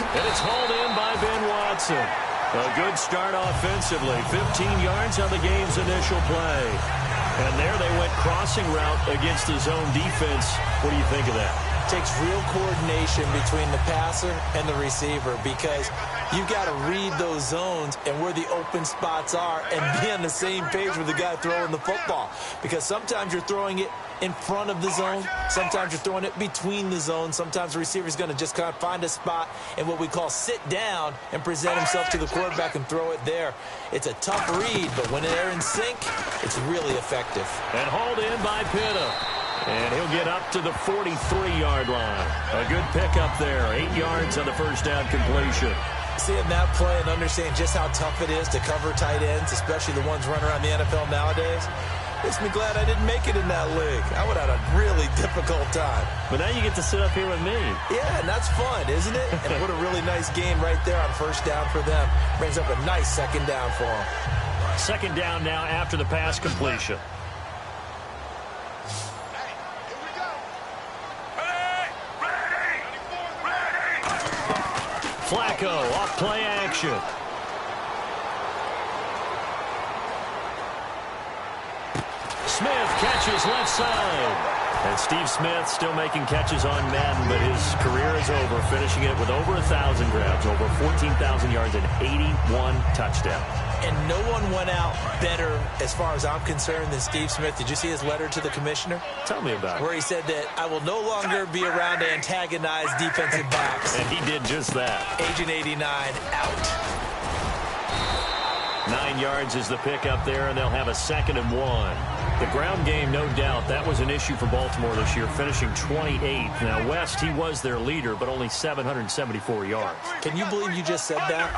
And it's hauled in by Ben Watson. A good start offensively. 15 yards on the game's initial play. And there they went crossing route against the zone defense. What do you think of that? Takes real coordination between the passer and the receiver, because you got to read those zones and where the open spots are and be on the same page with the guy throwing the football. Because sometimes you're throwing it in front of the zone. Sometimes you're throwing it between the zones. Sometimes the receiver's going to just kind of find a spot and what we call sit down and present himself to the quarterback and throw it there. It's a tough read, but when they're in sync, it's really effective. And hauled in by Pitta. And he'll get up to the 43-yard line. A good pickup there. 8 yards on the first down completion. Seeing that play and understanding just how tough it is to cover tight ends, especially the ones running around the NFL nowadays, makes me glad I didn't make it in that league. I would have had a really difficult time. But now you get to sit up here with me. Yeah, and that's fun, isn't it? And what a really nice game right there on first down for them. Brings up a nice second down for them. Second down now after the pass completion. Flacco off play action. Smith catches left side. And Steve Smith still making catches on Madden, but his career is over, finishing it with over 1,000 grabs, over 14,000 yards, and 81 touchdowns. And no one went out better, as far as I'm concerned, than Steve Smith. Did you see his letter to the commissioner? Tell me about it. Where he said that I will no longer be around to antagonize defensive backs. And he did just that. Agent 89 out. 9 yards is the pickup there, and they'll have a 2nd and 1. The ground game, no doubt, that was an issue for Baltimore this year, finishing 28th. Now, West, he was their leader, but only 774 yards. Can you believe you just said that?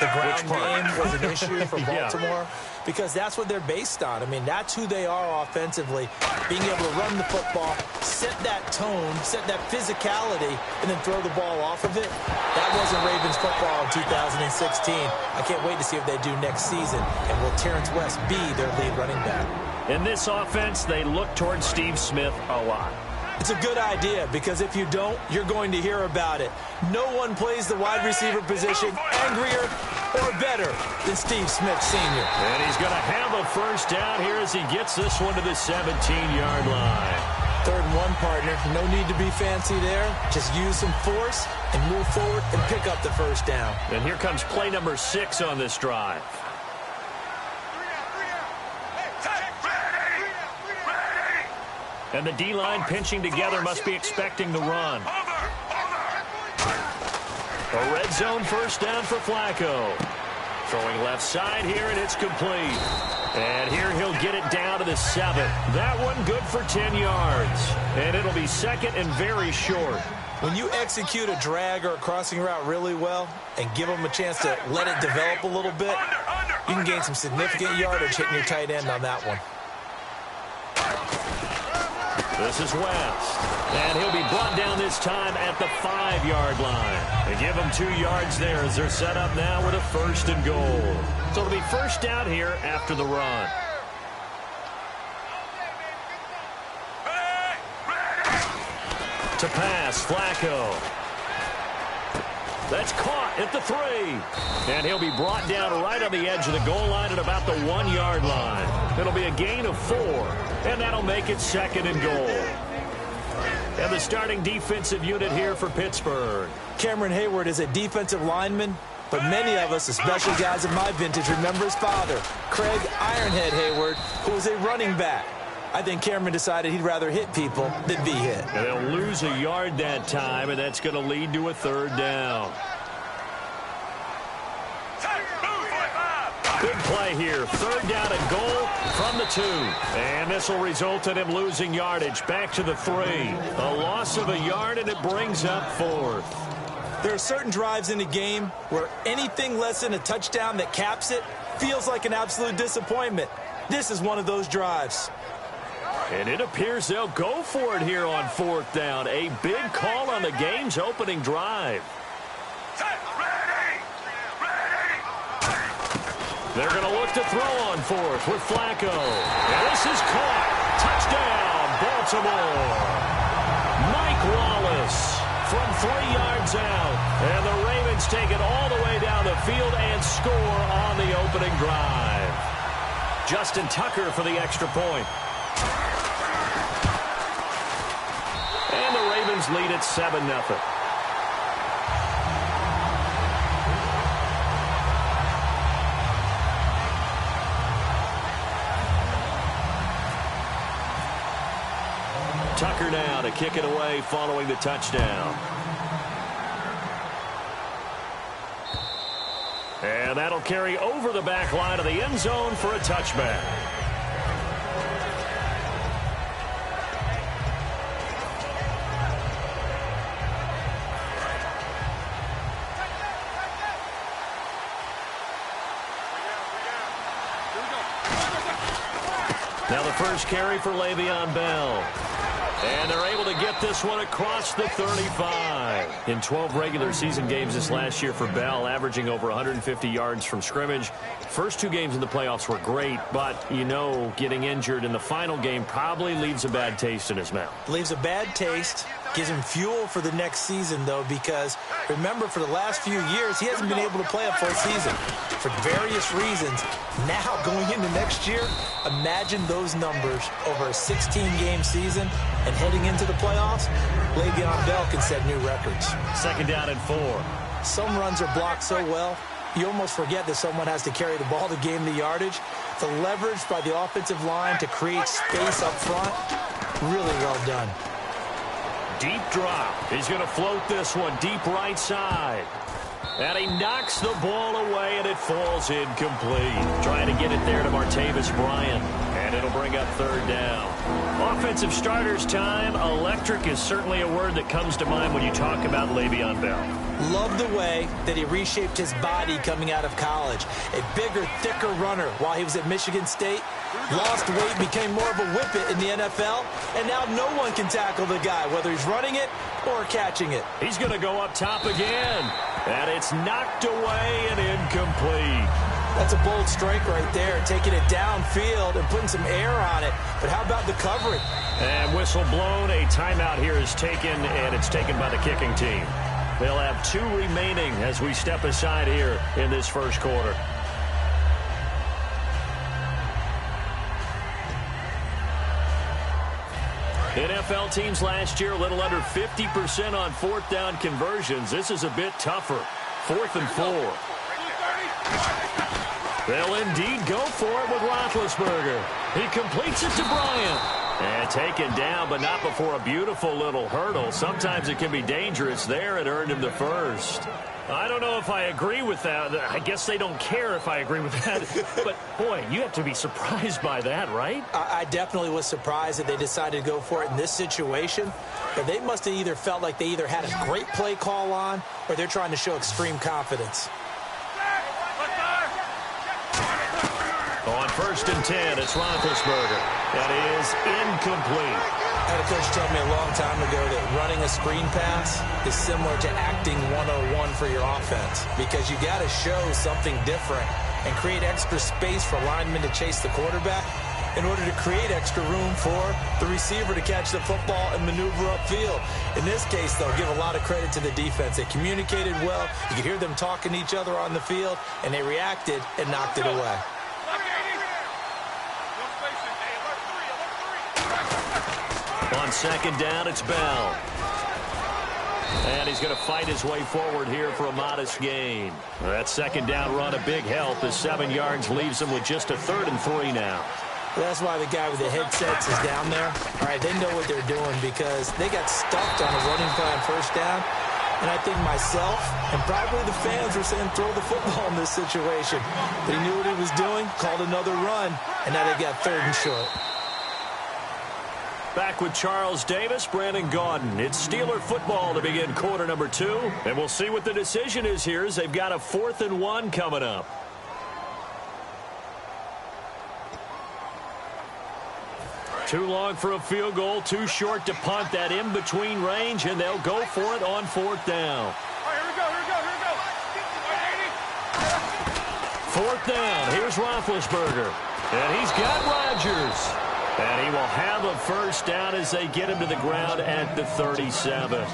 The ground game was an issue for Baltimore? Yeah. Because that's what they're based on. I mean, that's who they are offensively. Being able to run the football, set that tone, set that physicality, and then throw the ball off of it. That wasn't Ravens football in 2016. I can't wait to see what they do next season. And will Terrence West be their lead running back? In this offense, they look towards Steve Smith a lot. It's a good idea, because if you don't, you're going to hear about it. No one plays the wide receiver position angrier or better than Steve Smith Sr. And he's going to have a first down here as he gets this one to the 17-yard line. 3rd and 1, partner. No need to be fancy there. Just use some force and move forward and pick up the first down. And here comes play number 6 on this drive. And the D-line pinching together, must be expecting the run. A red zone first down for Flacco. Throwing left side here, and it's complete. And here he'll get it down to the 7. That one good for 10 yards. And it'll be 2nd and very short. When you execute a drag or a crossing route really well and give them a chance to let it develop a little bit, you can gain some significant yardage hitting your tight end on that one. This is West, and he'll be brought down this time at the 5-yard line. They give him 2 yards there as they're set up now with a 1st and goal. So it'll be first down here after the run. To pass, Flacco. That's caught at the 3. And he'll be brought down right on the edge of the goal line at about the 1-yard line. It'll be a gain of 4, and that'll make it 2nd and goal. And the starting defensive unit here for Pittsburgh. Cameron Hayward is a defensive lineman, but many of us, especially guys of my vintage, remember his father, Craig Ironhead Hayward, who was a running back. I think Cameron decided he'd rather hit people than be hit. And they'll lose a yard that time, and that's going to lead to a 3rd down. Good play here. 3rd down and goal from the 2. And this will result in him losing yardage back to the 3. A loss of a yard, and it brings up 4th. There are certain drives in the game where anything less than a touchdown that caps it feels like an absolute disappointment. This is one of those drives. And it appears they'll go for it here on 4th down. A big call on the game's opening drive. They're going to look to throw on 4th with Flacco. And this is caught. Touchdown, Baltimore. Mike Wallace from 3 yards out. And the just take it all the way down the field and score on the opening drive. Justin Tucker for the extra point. And the Ravens lead at 7-0. Tucker now to kick it away following the touchdown. And that'll carry over the back line of the end zone for a touchback. Now the first carry for Le'Veon Bell. And they're able to get this one across the 35. In 12 regular season games this last year for Bell, averaging over 150 yards from scrimmage. First two games in the playoffs were great, but, you know, getting injured in the final game probably leaves a bad taste in his mouth. Leaves a bad taste. Gives him fuel for the next season, though, because remember, for the last few years, he hasn't been able to play a full season for various reasons. Now, going into next year, imagine those numbers over a 16-game season and heading into the playoffs. Le'Veon Bell can set new records. Second down and 4. Some runs are blocked so well, you almost forget that someone has to carry the ball to gain the yardage. The leverage by the offensive line to create space up front, really well done. Deep drop. He's going to float this one deep right side. And he knocks the ball away, and it falls incomplete. Trying to get it there to Martavis Bryant. And it'll bring up third down. Offensive starters time. Electric is certainly a word that comes to mind when you talk about Le'Veon Bell. Love the way that he reshaped his body coming out of college. A bigger, thicker runner while he was at Michigan State. Lost weight, became more of a whippet in the NFL, and now no one can tackle the guy, whether he's running it or catching it. He's going to go up top again, and it's knocked away and incomplete. That's a bold strike right there, taking it downfield and putting some air on it. But how about the covering? And whistle blown. A timeout here is taken, and it's taken by the kicking team. They'll have 2 remaining as we step aside here in this first quarter. NFL teams last year a little under 50% on fourth down conversions. This is a bit tougher. 4th and 4. They'll indeed go for it with Roethlisberger. He completes it to Bryant. And taken down, but not before a beautiful little hurdle. Sometimes it can be dangerous there. It earned him the first. I don't know if I agree with that. I guess they don't care if I agree with that. But, boy, you have to be surprised by that, right? I definitely was surprised that they decided to go for it in this situation. But they must have either felt like they either had a great play call on or they're trying to show extreme confidence. On 1st and 10, it's Roethlisberger. That is incomplete. I had a coach tell me a long time ago that running a screen pass is similar to acting 101 for your offense, because you got to show something different and create extra space for linemen to chase the quarterback in order to create extra room for the receiver to catch the football and maneuver upfield. In this case, though, give a lot of credit to the defense. They communicated well. You could hear them talking to each other on the field, and they reacted and knocked it away. On 2nd down, it's Bell. And he's going to fight his way forward here for a modest gain. That 2nd down run, a big help. The 7 yards leaves him with just a 3rd and 3 now. That's why the guy with the headsets is down there. All right, they know what they're doing because they got stuffed on a running play on 1st down. And I think myself and probably the fans were saying throw the football in this situation. But he knew what he was doing, called another run, and now they got 3rd and short. Back with Charles Davis, Brandon Gaudin. It's Steeler football to begin quarter number 2. And we'll see what the decision is here as they've got a 4th and 1 coming up. Too long for a field goal, too short to punt. That in-between range, and they'll go for it on 4th down. All right, here we go. 4th down, here's Roethlisberger. And he's got Rodgers. And he will have a 1st down as they get him to the ground at the 37.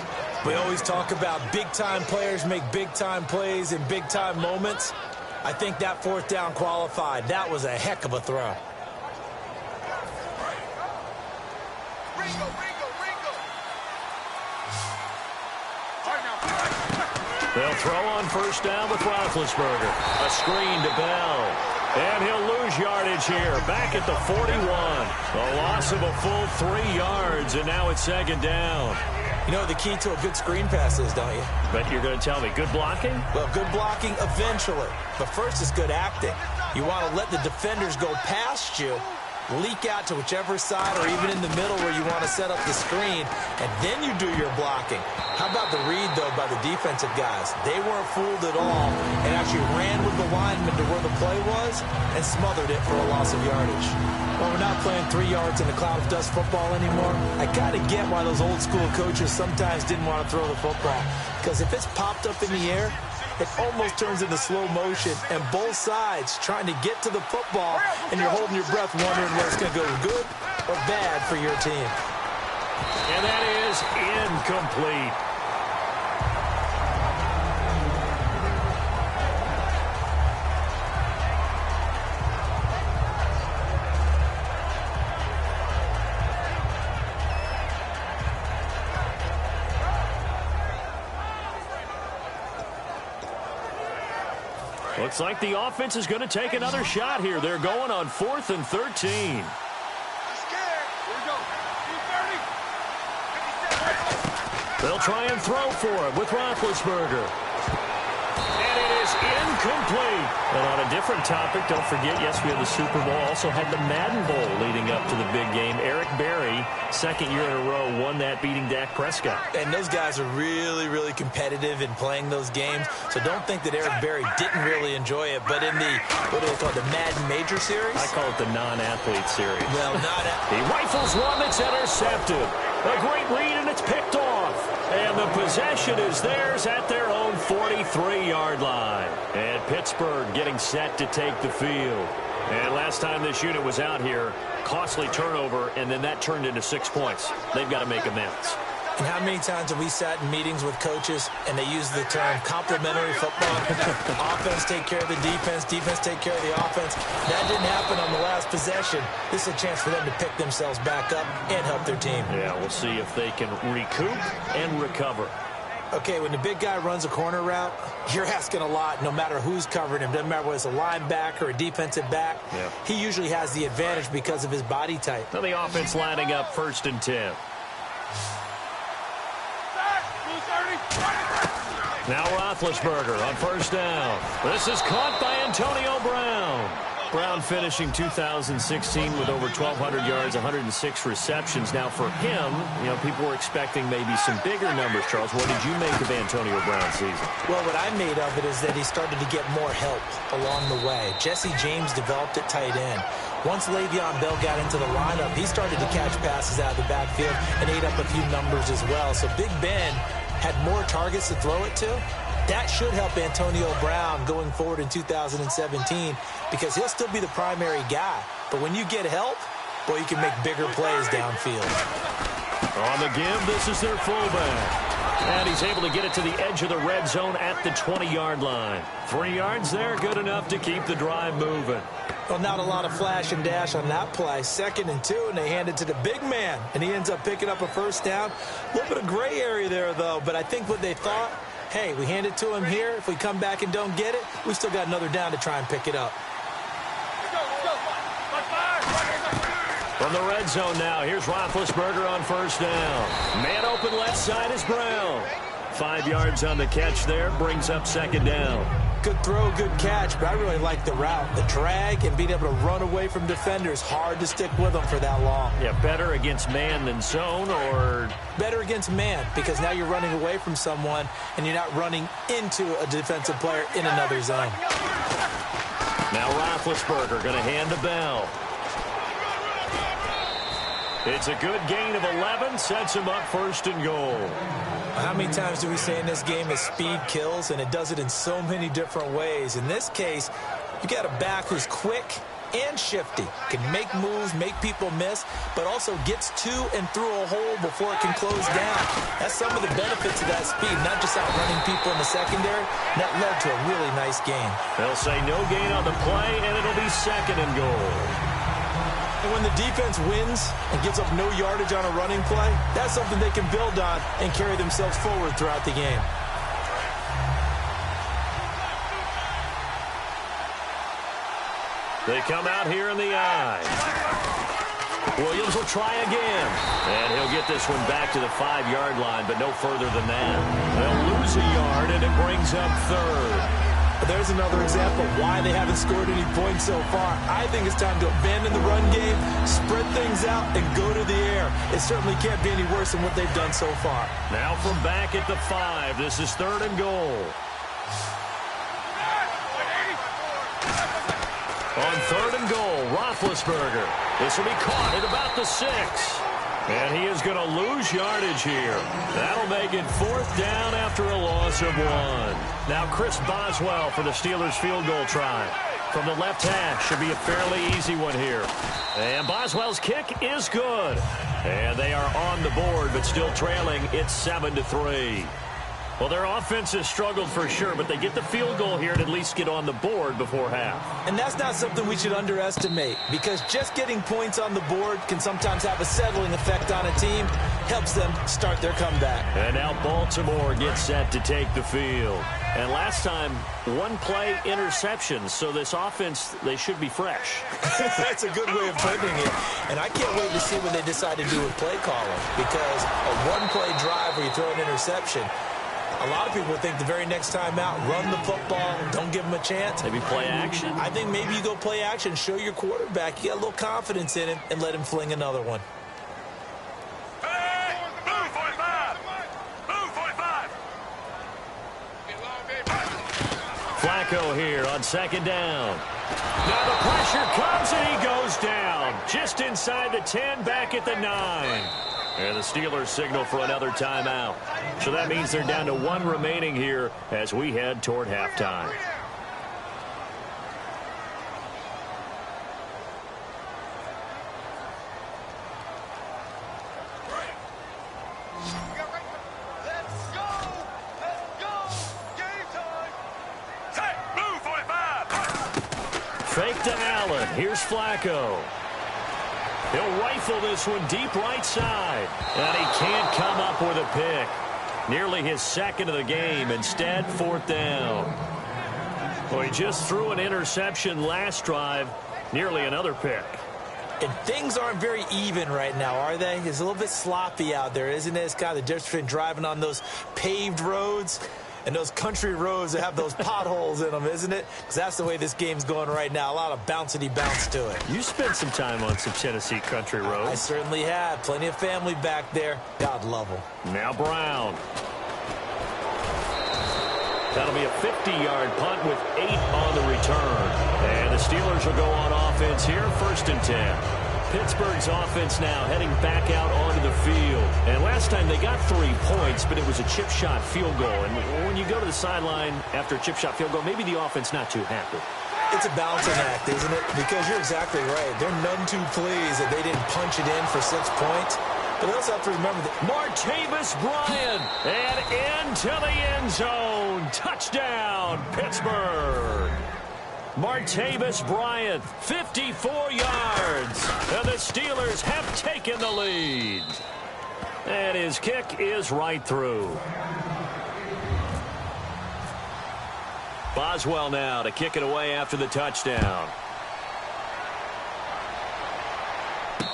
We always talk about big-time players make big-time plays in big-time moments. I think that fourth down qualified. That was a heck of a throw. They'll throw on first down with Roethlisberger. A screen to Bell. And he'll lose yardage here. Back at the 41. A loss of a full 3 yards, and now it's second down. You know what the key to a good screen pass is, don't you? But you're going to tell me, good blocking? Well, good blocking eventually. But first is good acting. You want to let the defenders go past you, leak out to whichever side or even in the middle where you want to set up the screen, and then you do your blocking. How about the read, though, by the defensive guys? They weren't fooled at all and actually ran with the lineman to where the play was and smothered it for a loss of yardage. Well, we're not playing 3 yards in a cloud of dust football anymore. I kind of get why those old-school coaches sometimes didn't want to throw the football, because if it's popped up in the air, it almost turns into slow motion, and both sides trying to get to the football, and you're holding your breath wondering whether it's going to go good or bad for your team. And that is incomplete. Looks like the offense is going to take another shot here. They're going on 4th and 13. They'll try and throw for it with Roethlisberger. And it is incomplete. And on a different topic, don't forget, yes, we had the Super Bowl, also had the Madden Bowl leading up to the big game. Eric Berry, second year in a row, won that, beating Dak Prescott. And those guys are really, really competitive in playing those games. So don't think that Eric Berry didn't really enjoy it. But in the, what do they call it, the Madden Major Series? I call it the non-athlete series. Well, He rifles one that's intercepted. A great read, and it's picked off. And the possession is theirs at their own 43-yard line. And Pittsburgh getting set to take the field. And last time this unit was out here, costly turnover, and then that turned into 6 points. They've got to make amends. And how many times have we sat in meetings with coaches and they use the term complementary football? Offense take care of the defense, defense take care of the offense. That didn't happen on the last possession. This is a chance for them to pick themselves back up and help their team. Yeah, we'll see if they can recoup and recover. Okay, when the big guy runs a corner route, you're asking a lot no matter who's covering him. Doesn't matter whether it's a linebacker or a defensive back. Yeah. He usually has the advantage because of his body type. Now the offense lining up 1st and 10. Now Roethlisberger on first down. This is caught by Antonio Brown. Brown finishing 2016 with over 1,200 yards, 106 receptions. Now for him, you know, people were expecting maybe some bigger numbers, Charles. What did you make of Antonio Brown's season? Well, what I made of it is that he started to get more help along the way. Jesse James developed at tight end. Once Le'Veon Bell got into the lineup, he started to catch passes out of the backfield and ate up a few numbers as well. So Big Ben had more targets to throw it to. That should help Antonio Brown going forward in 2017 because he'll still be the primary guy. But when you get help, boy, you can make bigger plays downfield. On the give, this is their fullback. And he's able to get it to the edge of the red zone at the 20-yard line. 3 yards there, good enough to keep the drive moving. Well, not a lot of flash and dash on that play. 2nd and 2, and they hand it to the big man. And he ends up picking up a first down. A little bit of gray area there, though. But I think what they thought, hey, we hand it to him here. If we come back and don't get it, we still got another down to try and pick it up. From the red zone now, here's Roethlisberger on first down. Man open left side is Brown. 5 yards on the catch there, brings up 2nd down. Good throw, good catch, but I really like the route. The drag and being able to run away from defenders. Hard to stick with them for that long. Yeah, better against man than zone, or? Better against man, because now you're running away from someone and you're not running into a defensive player in another zone. Now Roethlisberger going to hand to Bell. It's a good gain of 11, sets him up 1st and goal. How many times do we say in this game is speed kills, and it does it in so many different ways. In this case, you got a back who's quick and shifty. Can make moves, make people miss, but also gets to and through a hole before it can close down. That's some of the benefits of that speed, not just outrunning people in the secondary. That led to a really nice gain. They'll say no gain on the play, and it'll be 2nd and goal. And when the defense wins and gives up no yardage on a running play, that's something they can build on and carry themselves forward throughout the game. They come out here in the I. Williams will try again. And he'll get this one back to the 5-yard line, but no further than that. They'll lose a yard, and it brings up 3rd. There's another example of why they haven't scored any points so far. I think it's time to abandon the run game, spread things out, and go to the air. It certainly can't be any worse than what they've done so far. Now from back at the 5, this is 3rd and goal. On 3rd and goal, Roethlisberger. This will be caught at about the 6. And he is going to lose yardage here. That'll make it 4th down after a loss of 1. Now Chris Boswell for the Steelers field goal try. From the left hash, should be a fairly easy one here. And Boswell's kick is good. And they are on the board, but still trailing. It's 7-3. Well, their offense has struggled for sure, but they get the field goal here and at least get on the board before half. And that's not something we should underestimate, because just getting points on the board can sometimes have a settling effect on a team, helps them start their comeback. And now Baltimore gets set to take the field. And last time, 1-play interception, so this offense, they should be fresh. That's a good way of putting it. And I can't wait to see what they decide to do with play calling, because a 1-play drive where you throw an interception, a lot of people think the very next time out, run the football, don't give them a chance. Maybe play action? I think maybe you go play action, show your quarterback you got a little confidence in him, and let him fling another one. Hey, blue 45. Blue 45. Flacco here on 2nd down. Now the pressure comes and he goes down. Just inside the 10, back at the 9. And the Steelers signal for another timeout. So that means they're down to 1 remaining here as we head toward halftime. Let's go. Game time. Hey, blue 45. Fake to Allen. Here's Flacco. He'll rifle this one deep right side. And he can't come up with a pick. Nearly his 2nd of the game. Instead, 4th down. Well, he just threw an interception last drive. Nearly another pick. And things aren't very even right now, are they? It's a little bit sloppy out there, isn't it? It's kind of the difference between driving on those paved roads and those country roads that have those potholes in them, isn't it? Because that's the way this game's going right now. A lot of bouncy bounce to it. You spent some time on some Tennessee country roads. I certainly have. Plenty of family back there. God love them. Now Brown. That'll be a 50-yard punt with 8 on the return. And the Steelers will go on offense here, 1st and 10. Pittsburgh's offense now heading back out onto the field. And last time they got 3 points, but it was a chip shot field goal. And when you go to the sideline after a chip shot field goal, maybe the offense not too happy. It's a balancing act, isn't it? Because you're exactly right. They're none too pleased that they didn't punch it in for 6 points. But they also have to remember that Martavis Bryant and into the end zone. Touchdown, Pittsburgh. Martavis Bryant, 54 yards. And the Steelers have taken the lead. And his kick is right through. Boswell now to kick it away after the touchdown.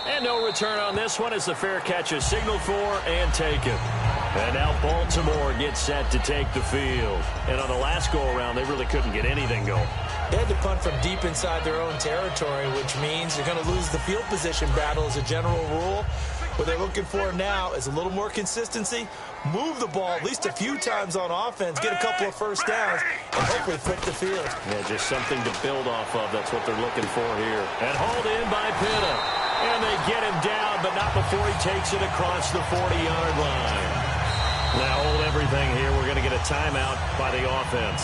And no return on this one as the fair catch is signaled for and taken. And now Baltimore gets set to take the field. And on the last go-around, they really couldn't get anything going. they had to punt from deep inside their own territory, which means they're going to lose the field position battle as a general rule. What they're looking for now is a little more consistency, move the ball at least a few times on offense, get a couple of first downs, and hopefully flip the field. Yeah, just something to build off of. That's what they're looking for here. And hauled in by Pitta. And they get him down, but not before he takes it across the 40-yard line. Now hold everything here. We're going to get a timeout by the offense.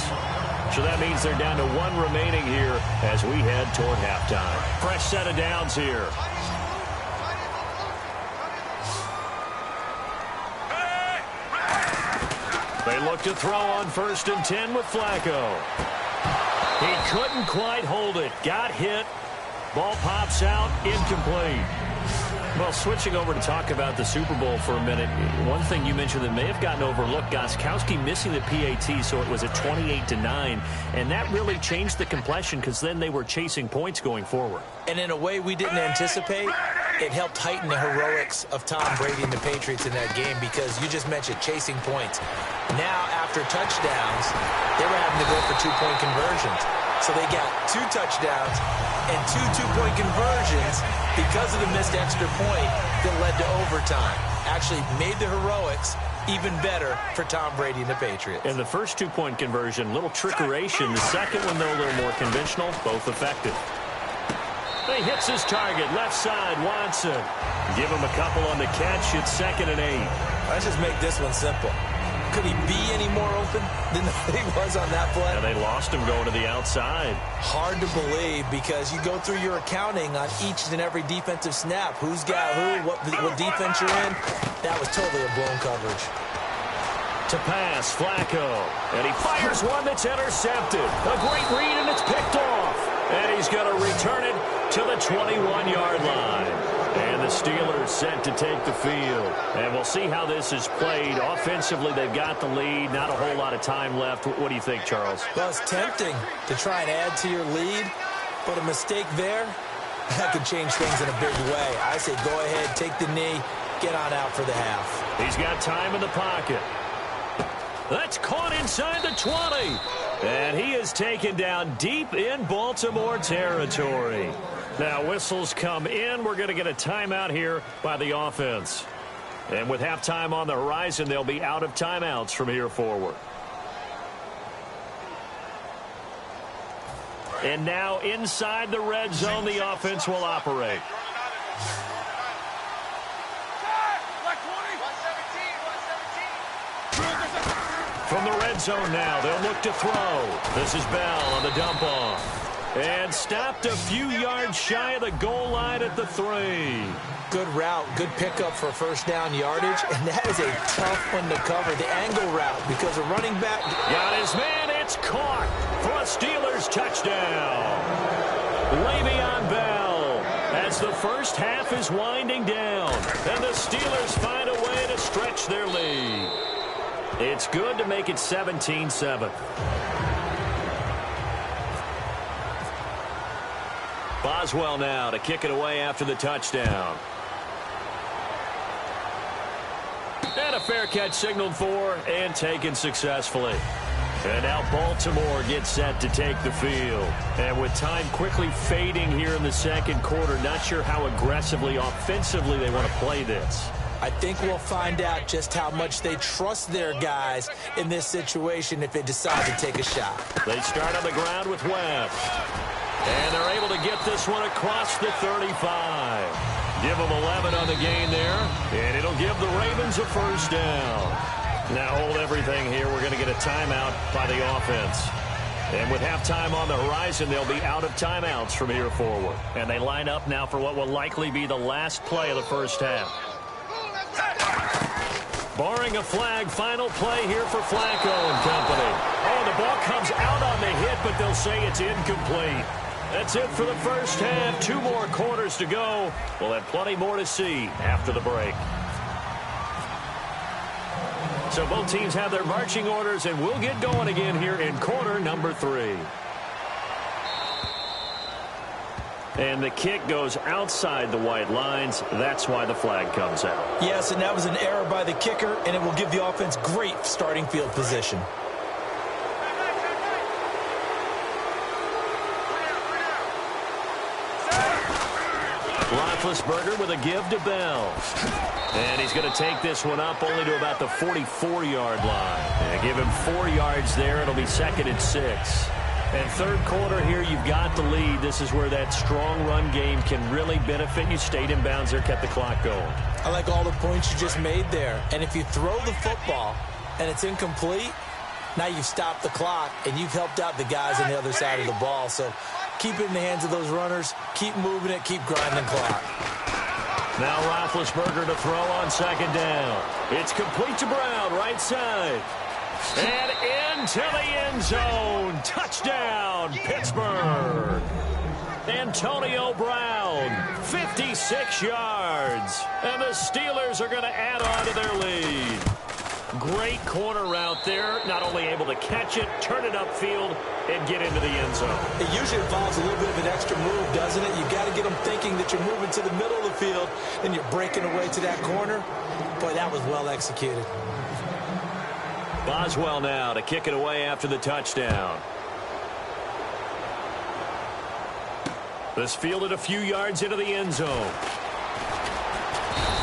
So that means they're down to 1 remaining here as we head toward halftime. Fresh set of downs here. They look to throw on 1st and 10 with Flacco. He couldn't quite hold it. Got hit. Ball pops out. Incomplete. Well, switching over to talk about the Super Bowl for a minute, one thing you mentioned that may have gotten overlooked, Gostkowski missing the PAT, so it was at 28-9, and that really changed the complexion because then they were chasing points going forward. And in a way we didn't anticipate, it helped heighten the heroics of Tom Brady and the Patriots in that game because you just mentioned chasing points. Now, after touchdowns, they were having to go for 2-point conversions. So they got 2 touchdowns and 2 2-point conversions because of the missed extra point that led to overtime. Actually made the heroics even better for Tom Brady and the Patriots. And the first 2-point conversion, little trickeration. The second one, though, a little more conventional, both effective. He hits his target, left side, Watson. Give him a couple on the catch. It's 2nd and 8. Let's just make this one simple. Could he be any more open than he was on that play? And they lost him going to the outside. Hard to believe because you go through your accounting on each and every defensive snap. Who's got who, what defense you're in. That was totally a blown coverage. To pass, Flacco. And he fires one that's intercepted. A great read, and it's picked off. And he's going to return it to the 21-yard line. And the Steelers set to take the field. And we'll see how this is played. Offensively, they've got the lead. Not a whole lot of time left. What do you think, Charles? Well, it's tempting to try and add to your lead, but a mistake there, that could change things in a big way. I say go ahead, take the knee, get on out for the half. He's got time in the pocket. That's caught inside the 20. And he is taken down deep in Baltimore territory. Now, whistles come in. We're going to get a timeout here by the offense. And with halftime on the horizon, they'll be out of timeouts from here forward. And now inside the red zone, the offense will operate. From the red zone now, they'll look to throw. This is Bell on the dump off. And stopped a few yards shy of the goal line at the 3. Good route, good pickup for first down yardage, and that is a tough one to cover, the angle route, because a running back... Got his man, it's caught for a Steelers touchdown. Le'Veon Bell, as the first half is winding down, and the Steelers find a way to stretch their lead. It's good to make it 17-7. Boswell now to kick it away after the touchdown. And a fair catch signaled for and taken successfully. And now Baltimore gets set to take the field. And with time quickly fading here in the second quarter, not sure how aggressively, offensively they want to play this. I think we'll find out just how much they trust their guys in this situation if they decide to take a shot. They start on the ground with West. And they're able to get this one across the 35. Give them 11 on the gain there, and it'll give the Ravens a first down. Now hold everything here. We're going to get a timeout by the offense. And with halftime on the horizon, they'll be out of timeouts from here forward. And they line up now for what will likely be the last play of the first half. Barring a flag, final play here for Flacco and company. Oh, the ball comes out on the hit, but they'll say it's incomplete. That's it for the first half. 2 more quarters to go. We'll have plenty more to see after the break. So both teams have their marching orders, and we'll get going again here in quarter number 3. And the kick goes outside the white lines. That's why the flag comes out. Yes, and that was an error by the kicker, and it will give the offense great starting field position. Roethlisberger with a give to Bell. And he's going to take this one up only to about the 44-yard line. And give him 4 yards there. It'll be 2nd and 6. And third quarter here, you've got the lead. This is where that strong run game can really benefit you. Stayed in bounds there, kept the clock going. I like all the points you just made there. And if you throw the football and it's incomplete, Now you've stopped the clock, and you've helped out the guys on the other side of the ball. So keep it in the hands of those runners. Keep moving it. Keep grinding clock. Now Roethlisberger to throw on second down. It's complete to Brown, right side. And into the end zone. Touchdown, Pittsburgh. Antonio Brown, 56 yards. And the Steelers are going to add on to their lead. Great corner route there. Not only able to catch it, turn it upfield, and get into the end zone. It usually involves a little bit of an extra move, doesn't it? You've got to get them thinking that you're moving to the middle of the field, and you're breaking away to that corner. Boy, that was well executed. Boswell now to kick it away after the touchdown. This fielded a few yards into the end zone.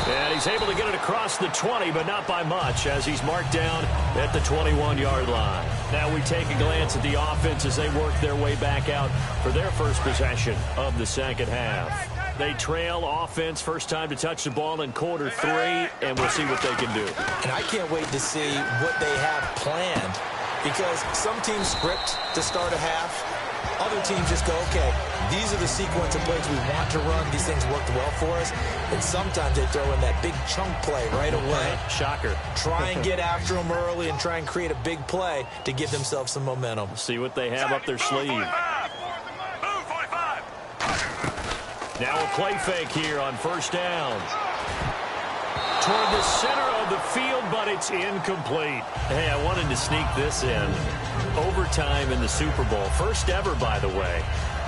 And he's able to get it across the 20, but not by much, as he's marked down at the 21-yard line. Now we take a glance at the offense as they work their way back out for their first possession of the second half. They trail offense, first time to touch the ball in quarter 3, and we'll see what they can do. And I can't wait to see what they have planned, because some teams script to start a half. Other teams just go, okay, these are the sequence of plays we want to run. These things worked well for us. And sometimes they throw in that big chunk play right away. Shocker. Try and get after them early and try and create a big play to give themselves some momentum. See what they have up their sleeve. Now a play fake here on first down. Toward the center of the field, but it's incomplete. Hey, I wanted to sneak this in. Overtime in the Super Bowl. First ever, by the way.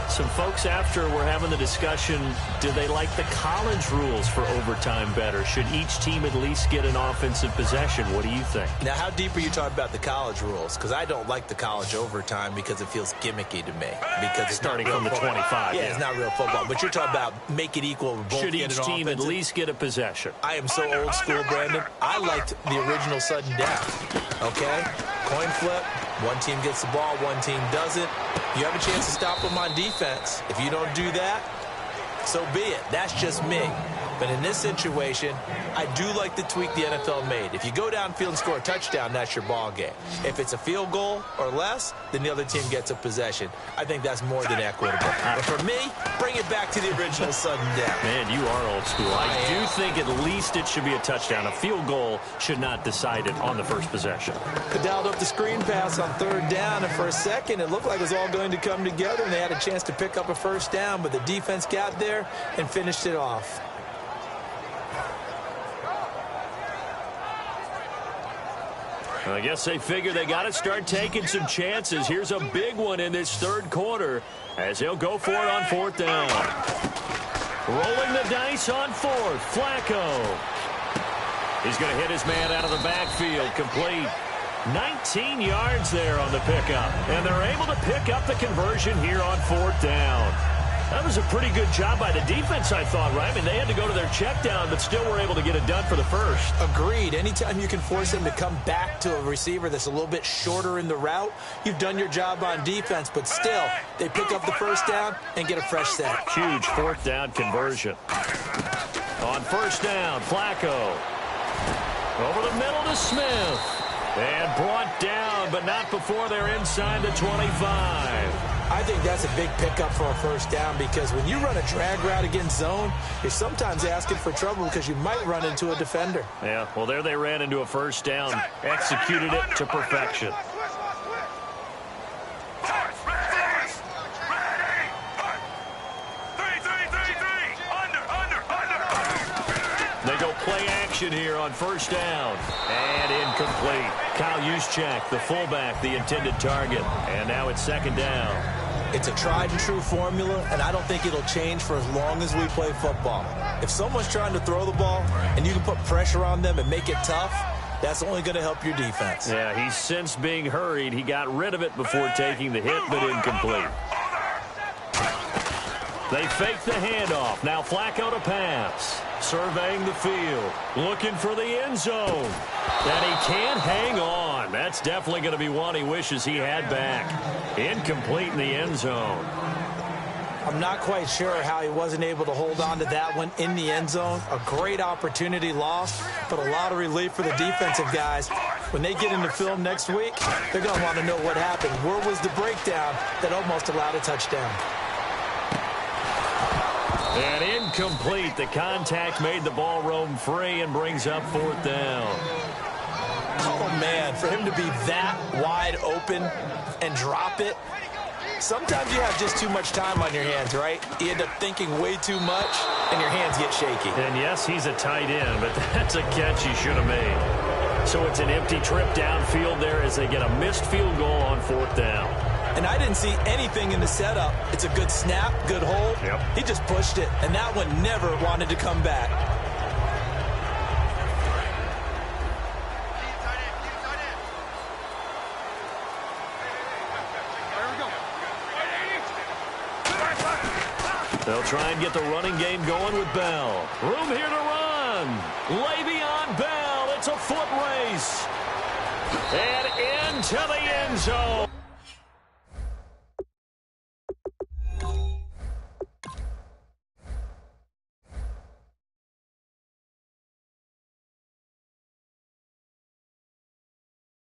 Some folks after were having the discussion, do they like the college rules for overtime better? Should each team at least get an offensive possession? What do you think? Now, how deep are you talking about the college rules? Because I don't like the college overtime because it feels gimmicky to me. Because it's starting from the 25. Yeah, it's not real football. But you're talking about make it equal. Both should each team at least get a possession? I am so old school, Brandon. I liked the original sudden death. Okay? Coin flip. One team gets the ball, one team doesn't. You have a chance to stop them on defense. If you don't do that, so be it. That's just me. But in this situation, I do like the tweak the NFL made. If you go downfield and score a touchdown, that's your ball game. If it's a field goal or less, then the other team gets a possession. I think that's more than equitable. But for me, bring it back to the original sudden death. Man, you are old school. I do think at least it should be a touchdown. A field goal should not decide it on the first possession. They dialed up the screen pass on third down, and for a second, it looked like it was all going to come together, and they had a chance to pick up a first down, but the defense got there and finished it off. I guess they figure they got to start taking some chances. Here's a big one in this third quarter as they'll go for it on fourth down. Rolling the dice on fourth, Flacco. He's going to hit his man out of the backfield, complete. 19 yards there on the pickup, and they're able to pick up the conversion here on fourth down. That was a pretty good job by the defense, I thought, right? I mean, they had to go to their check down, but still were able to get it done for the first. Agreed. Anytime you can force them to come back to a receiver that's a little bit shorter in the route, you've done your job on defense, but still, they pick up the first down and get a fresh set. Huge fourth down conversion. On first down, Flacco. Over the middle to Smith. And brought down, but not before they're inside the 25. I think that's a big pickup for a first down because when you run a drag route against zone, you're sometimes asking for trouble because you might run into a defender. Yeah, well, there they ran into a first down, executed it to perfection. They go play action here on first down. And incomplete. Kyle Juszczyk, the fullback, the intended target. And now it's second down. It's a tried and true formula, and I don't think it'll change for as long as we play football. If someone's trying to throw the ball and you can put pressure on them and make it tough, that's only going to help your defense. Yeah, he's since being hurried. He got rid of it before taking the hit, but incomplete. They fake the handoff. Now Flacco to pass. Surveying the field. Looking for the end zone. And he can't hang on. That's definitely going to be one he wishes he had back. Incomplete in the end zone. I'm not quite sure how he wasn't able to hold on to that one in the end zone. A great opportunity lost, but a lot of relief for the defensive guys When they get into film next week, they're going to want to know what happened. Where was the breakdown that almost allowed a touchdown? And incomplete. The contact made the ball roam free and brings up 4th down. Oh, man, for him to be that wide open and drop it, sometimes you have just too much time on your hands, right? You end up thinking way too much, and your hands get shaky. And, yes, he's a tight end, but that's a catch he should have made. So it's an empty trip downfield there as they get a missed field goal on 4th down. And I didn't see anything in the setup. It's a good snap, good hold. Yep. He just pushed it, and that one never wanted to come back. They'll try and get the running game going with Bell. Room here to run. Le'Veon Bell. It's a foot race. And into the end zone.